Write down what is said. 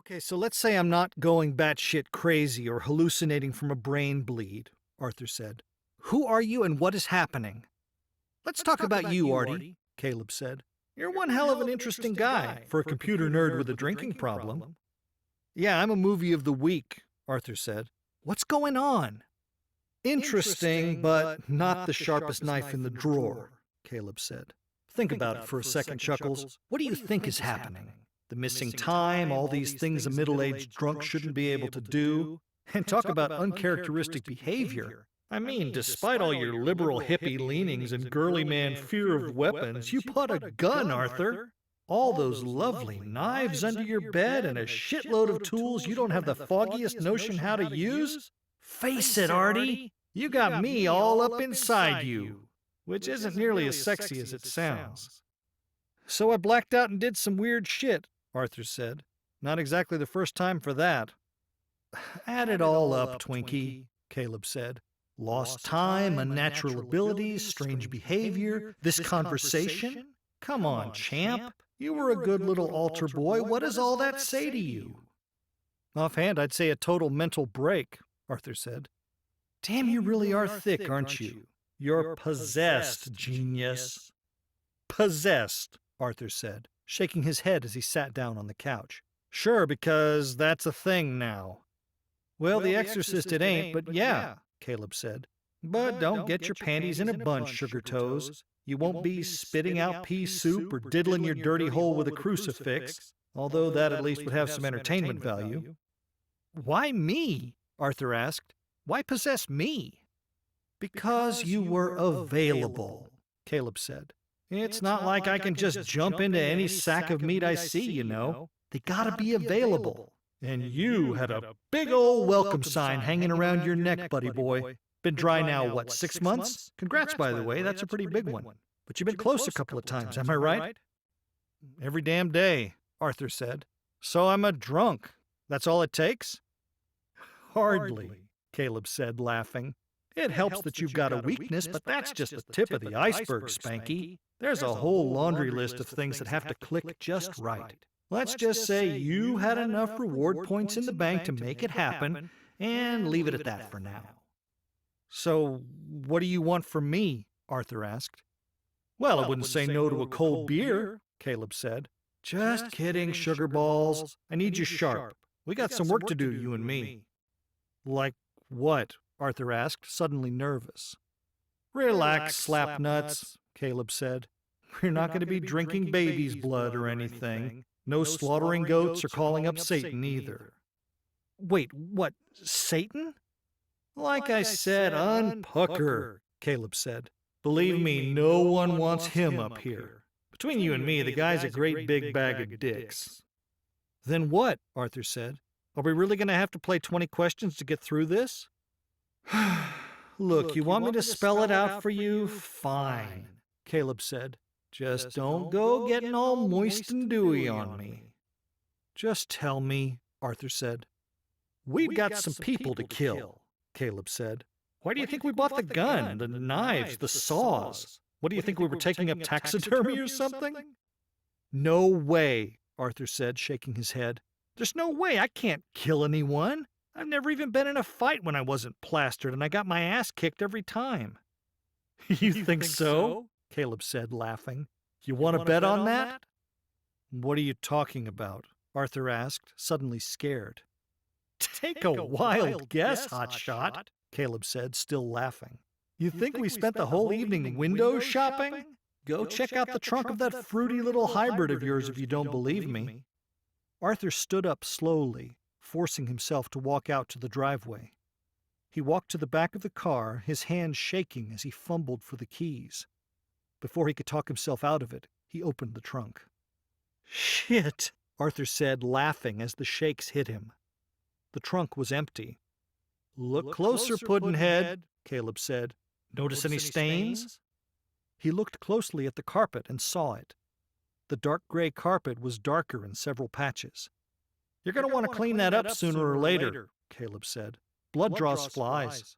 Okay, so let's say I'm not going batshit crazy or hallucinating from a brain bleed, Arthur said. Who are you and what is happening? Let's talk about you, Artie, Caleb said. You're one hell of an interesting guy for a computer nerd with a drinking problem. Yeah, I'm a movie of the week, Arthur said. What's going on? Interesting, but not the sharpest knife in the drawer, Caleb said. Think about it for a second, Chuckles. What do you think is happening? The missing time, all these things a middle-aged drunk shouldn't be able to do. And talk about uncharacteristic behavior. I mean, despite all your liberal hippie leanings and girly man fear of weapons, you bought a gun, Arthur. All those lovely knives under your bed and a shitload of tools you don't have the foggiest notion how to use? Face it, Artie, you got me all up inside you, which isn't nearly as sexy as it sounds. So I blacked out and did some weird shit, Arthur said. Not exactly the first time for that. Add it all up, Twinkie, Caleb said. Lost time, unnatural abilities, strange behavior, this conversation? Come on, champ. You were a good little altar boy. What does all that say to you? Offhand, I'd say a total mental break, Arthur said. Damn, you really are thick, aren't you? You're possessed, genius. Possessed, Arthur said, shaking his head as he sat down on the couch. Sure, because that's a thing now. Well, The Exorcist it ain't, but yeah, Caleb said. But don't get your panties in a bunch, sugar toes. You won't be spitting out pea soup or diddling your dirty hole with a crucifix, although that at least would have some entertainment value. Why me? Arthur asked. Why possess me? Because you were available, Caleb said. It's not like I can just jump into any sack of meat I see, you know. They gotta be available. And you had a big old welcome sign hanging around your neck, buddy boy. Been dry now, what, 6 months? Congrats, by the way, that's a pretty big one. But you've been close a couple of times, am I right? Every damn day, Arthur said. So I'm a drunk. That's all it takes? Hardly, Caleb said, laughing. It helps that you've got a weakness, but that's just the tip of the iceberg, Spanky. There's a whole laundry list of things that have to click just right. Let's just say you had enough reward points in the bank to make it happen, and leave it at that for now. So, what do you want from me? Arthur asked. Well, I wouldn't say no to a cold beer, Caleb said. Just kidding, sugar balls. I need you sharp. We got some work to do, you and me. Like what? Arthur asked, suddenly nervous. Relax, slapnuts, Caleb said. We're not going to be drinking baby's blood or anything. No slaughtering goats or calling up Satan either. Wait, what? Satan? Like I said, unpucker, Caleb said. Believe me, no one wants him up here. Between you and me, the guy's a great big bag of dicks. Then what? Arthur said. Are we really going to have to play 20 questions to get through this? Look, you want me to spell it out for you? Fine, Caleb said. Just don't go getting all moist and dewy on me. Just tell me, Arthur said. We've got some people to kill, Caleb said. Why do you think we bought the gun, the knives, the saws? What do you think we were taking up taxidermy or something? No way, Arthur said, shaking his head. There's no way. I can't kill anyone. I've never even been in a fight when I wasn't plastered, and I got my ass kicked every time. You think so? Caleb said, laughing. You want to bet on that? What are you talking about? Arthur asked, suddenly scared. Take a wild guess, hotshot, Caleb said, still laughing. You think we spent the whole evening window shopping? Go check out the trunk of that fruity little hybrid of yours if you don't believe me. Arthur stood up slowly, forcing himself to walk out to the driveway. He walked to the back of the car, his hands shaking as he fumbled for the keys. Before he could talk himself out of it, he opened the trunk. Shit, Arthur said, laughing as the shakes hit him. The trunk was empty. Look closer, Puddinhead, Caleb said. Notice any stains? He looked closely at the carpet and saw it. The dark gray carpet was darker in several patches. You're going to want to clean that up sooner or later, Caleb said. Blood draws flies.